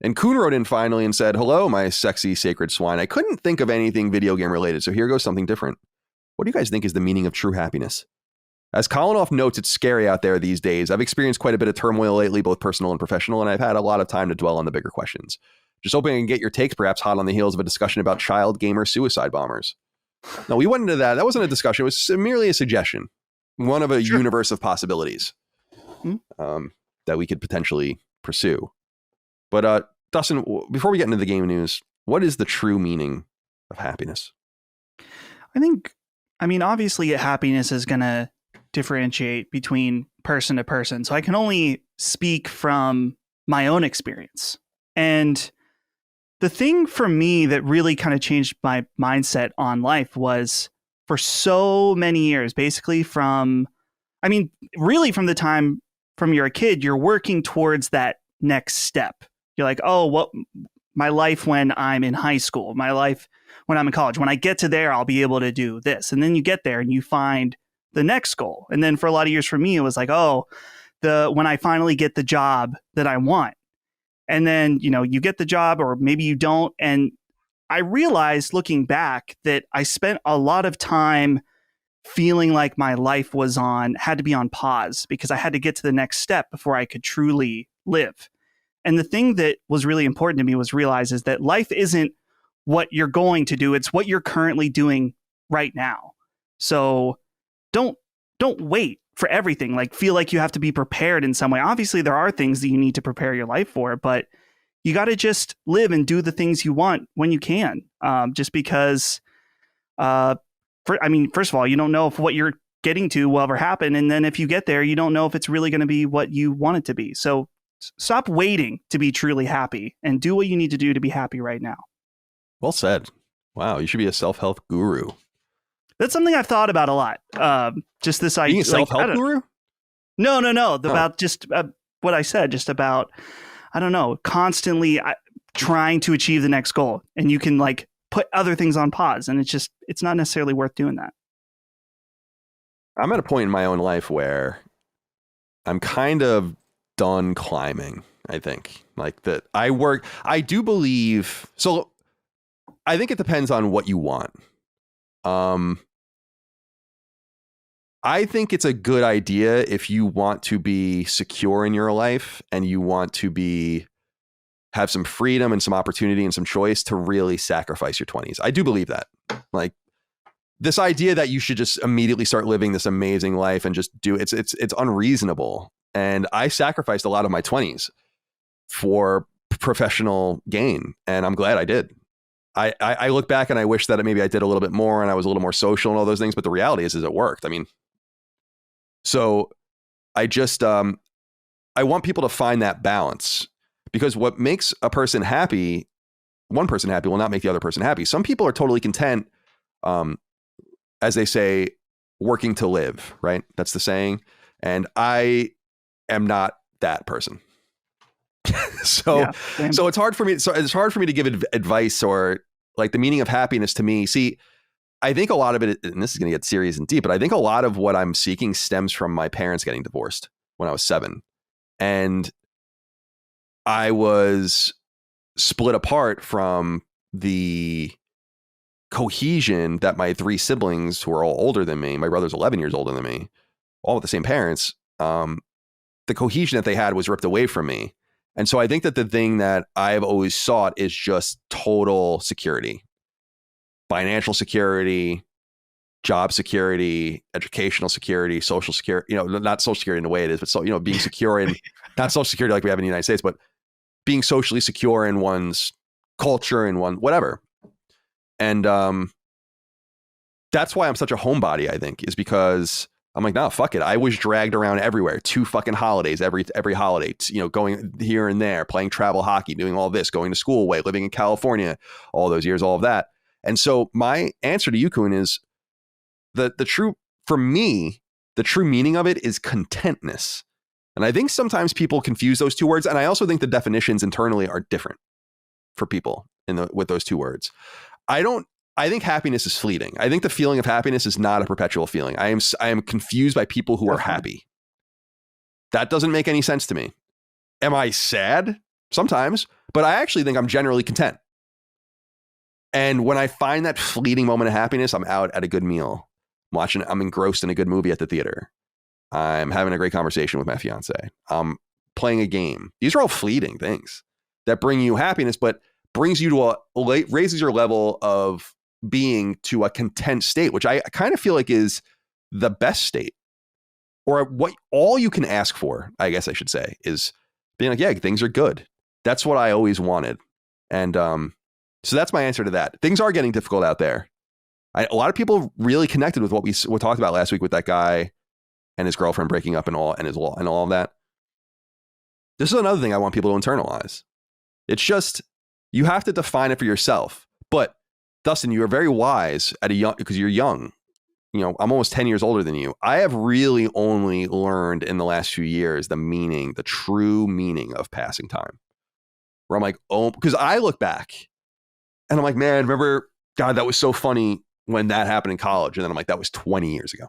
And Kuhn wrote in finally and said, hello, my sexy sacred swine. I couldn't think of anything video game related, so here goes something different. What do you guys think is the meaning of true happiness? As Kolinoff notes, it's scary out there these days. I've experienced quite a bit of turmoil lately, both personal and professional, and I've had a lot of time to dwell on the bigger questions. Just hoping I can get your takes, perhaps hot on the heels of a discussion about child gamer suicide bombers. No, we went into that. That wasn't a discussion. It was merely a suggestion. One of a universe of possibilities that we could potentially pursue. But Dustin, before we get into the game news, what is the true meaning of happiness? I mean, obviously happiness is going to differentiate between person to person. So I can only speak from my own experience. And the thing for me that really kind of changed my mindset on life was for so many years, basically really from the time from you're a kid, you're working towards that next step. You're like, oh, what my life when I'm in high school, my life when I'm in college, when I get to there, I'll be able to do this. And then you get there and you find the next goal. And then for a lot of years for me, it was like, when I finally get the job that I want. And then, you get the job or maybe you don't. And I realized looking back that I spent a lot of time feeling like my life had to be on pause because I had to get to the next step before I could truly live. And the thing that was really important to me was realize is that life isn't what you're going to do. It's what you're currently doing right now. So don't wait for everything. Like feel like you have to be prepared in some way. Obviously there are things that you need to prepare your life for, but you got to just live and do the things you want when you can. Just because, first of all, you don't know if what you're getting to will ever happen. And then if you get there, you don't know if it's really going to be what you want it to be. So stop waiting to be truly happy and do what you need to do to be happy right now. Well said. Wow. You should be a self-help guru. That's something I've thought about a lot. Just this idea. Being a self-help guru? No. About just what I said, just about, I don't know, constantly trying to achieve the next goal. And you can put other things on pause. And it's not necessarily worth doing that. I'm at a point in my own life where I'm kind of done climbing, I think. I do believe, so I think it depends on what you want. I think it's a good idea if you want to be secure in your life and you want to have some freedom and some opportunity and some choice to really sacrifice your 20s. I do believe that. This idea that you should just immediately start living this amazing life and just do it's unreasonable. And I sacrificed a lot of my 20s for professional gain, and I'm glad I did. I look back and I wish that maybe I did a little bit more and I was a little more social and all those things, but the reality is it worked. So I just, I want people to find that balance, because what makes a person happy, one person happy will not make the other person happy. Some people are totally content, as they say, working to live, right? That's the saying. And I am not that person. So it's hard for me. So it's hard for me to give advice or the meaning of happiness to me. See, I think a lot of it, and this is going to get serious and deep, but I think a lot of what I'm seeking stems from my parents getting divorced when I was 7. And I was split apart from the cohesion that my 3 siblings, who are all older than me, my brother's 11 years older than me, all with the same parents, the cohesion that they had was ripped away from me. And so I think that the thing that I've always sought is just total security, financial security, job security, educational security, social security, not social security in the way it is, but being secure in, not social security like we have in the United States, but being socially secure in one's culture and whatever. And that's why I'm such a homebody, I think, is because I'm like, no, fuck it. I was dragged around everywhere, 2 fucking holidays, every holiday, going here and there, playing travel hockey, doing all this, going to school away, living in California, all those years, all of that. And so my answer to you, Kuhn, is the true meaning of it is contentness. And I think sometimes people confuse those 2 words. And I also think the definitions internally are different for people with those 2 words. I think happiness is fleeting. I think the feeling of happiness is not a perpetual feeling. I am confused by people who are happy. That doesn't make any sense to me. Am I sad? Sometimes, but I actually think I'm generally content. And when I find that fleeting moment of happiness, I'm out at a good meal, I'm engrossed in a good movie at the theater. I'm having a great conversation with my fiance. I'm playing a game. These are all fleeting things that bring you happiness, but brings you to raises your level of being to a content state, which I kind of feel like is the best state, or what all you can ask for, I guess I should say, is being like, yeah, things are good. That's what I always wanted. And so that's my answer to that. Things are getting difficult out there. A lot of people really connected with what we talked about last week with that guy and his girlfriend breaking up and all of that. This is another thing I want people to internalize. It's just, you have to define it for yourself. But Dustin, you are very wise because you're young. You know, I'm almost 10 years older than you. I have really only learned in the last few years the true meaning of passing time. Where I'm like, oh, because I look back and I'm like, man, remember, God, that was so funny when that happened in college. And then I'm like, that was 20 years ago.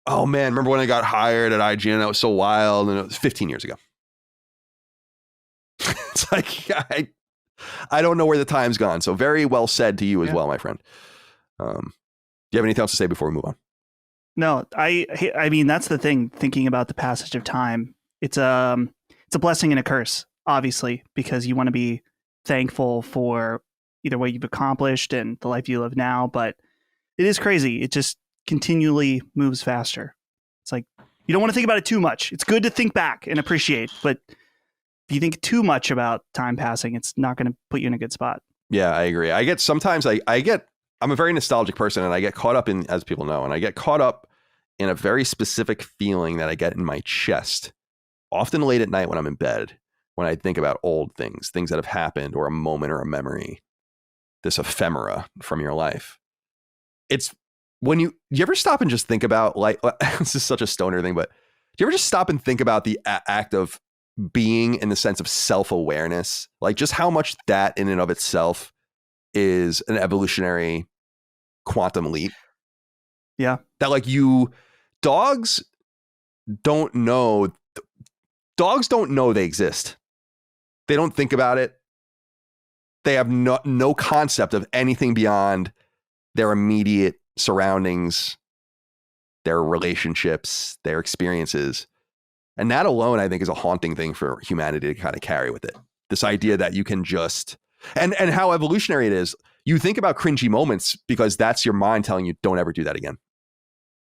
Oh man, remember when I got hired at IGN? That was so wild. And it was 15 years ago. It's like, I don't know where the time's gone. So very well said to you as well, my friend. Do you have anything else to say before we move on? No, I mean, that's the thing, thinking about the passage of time. It's a blessing and a curse, obviously, because you want to be thankful for either what you've accomplished and the life you live now. But it is crazy. It just continually moves faster. It's like, you don't want to think about it too much. It's good to think back and appreciate, but if you think too much about time passing, it's not going to put you in a good spot. Yeah, I agree. I'm a very nostalgic person, and I get caught up in, as people know, and I get caught up in a very specific feeling that I get in my chest, often late at night when I'm in bed, when I think about old things that have happened, or a moment or a memory, this ephemera from your life. It's when you ever stop and just think about, like, this is such a stoner thing, but do you ever just stop and think about the act of being, in the sense of self-awareness, like just how much that in and of itself is an evolutionary quantum leap? Yeah. That like dogs don't know they exist. They don't think about it. They have no concept of anything beyond their immediate surroundings, their relationships, their experiences. And that alone, I think, is a haunting thing for humanity to kind of carry with it. This idea that you can just, and how evolutionary it is. You think about cringy moments because that's your mind telling you, don't ever do that again.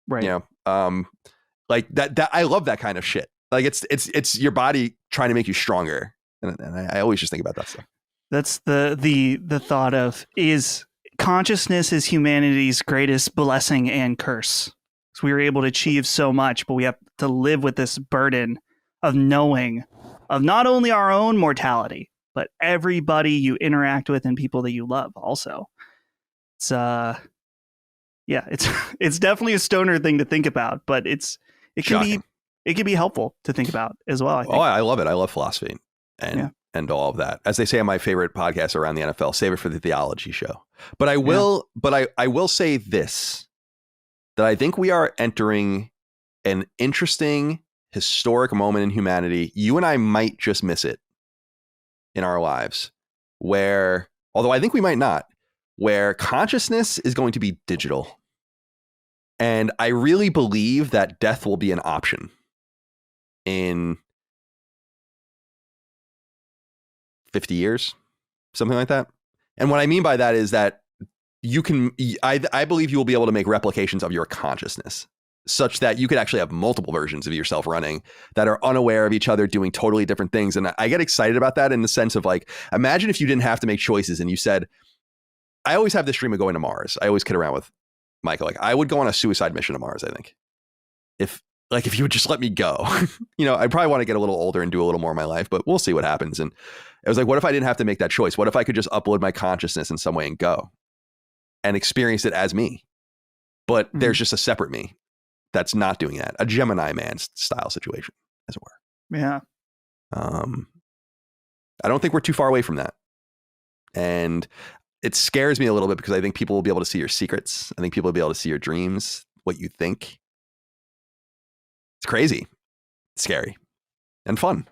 Right. You know, like that. I love that kind of shit. Like it's your body trying to make you stronger. And I always just think about that stuff. That's the thought of, is consciousness is humanity's greatest blessing and curse. So we were able to achieve so much, but we have to live with this burden of knowing of not only our own mortality, but everybody you interact with and people that you love also. It's it's definitely a stoner thing to think about, but it can be helpful to think about as well, I think. Oh, I love it. I love philosophy and all of that. As they say on my favorite podcast around the NFL, save it for the theology show. But I will say this, that I think we are entering an interesting historic moment in humanity. You and I might just miss it in our lives, where, although I think we might not, where consciousness is going to be digital. And I really believe that death will be an option in 50 years, something like that. And what I mean by that is that I believe you will be able to make replications of your consciousness such that you could actually have multiple versions of yourself running that are unaware of each other, doing totally different things. And I get excited about that in the sense of, like, imagine if you didn't have to make choices and you said, I always have this dream of going to Mars. I always kid around with Michael. Like, I would go on a suicide mission to Mars, I think. If you would just let me go, I'd probably want to get a little older and do a little more in my life, but we'll see what happens. And it was like, what if I didn't have to make that choice? What if I could just upload my consciousness in some way and go and experience it as me? But there's just a separate me that's not doing that. A Gemini Man style situation, as it were. Yeah. I don't think we're too far away from that. And it scares me a little bit because I think people will be able to see your secrets. I think people will be able to see your dreams, what you think. It's crazy, it's scary, and fun.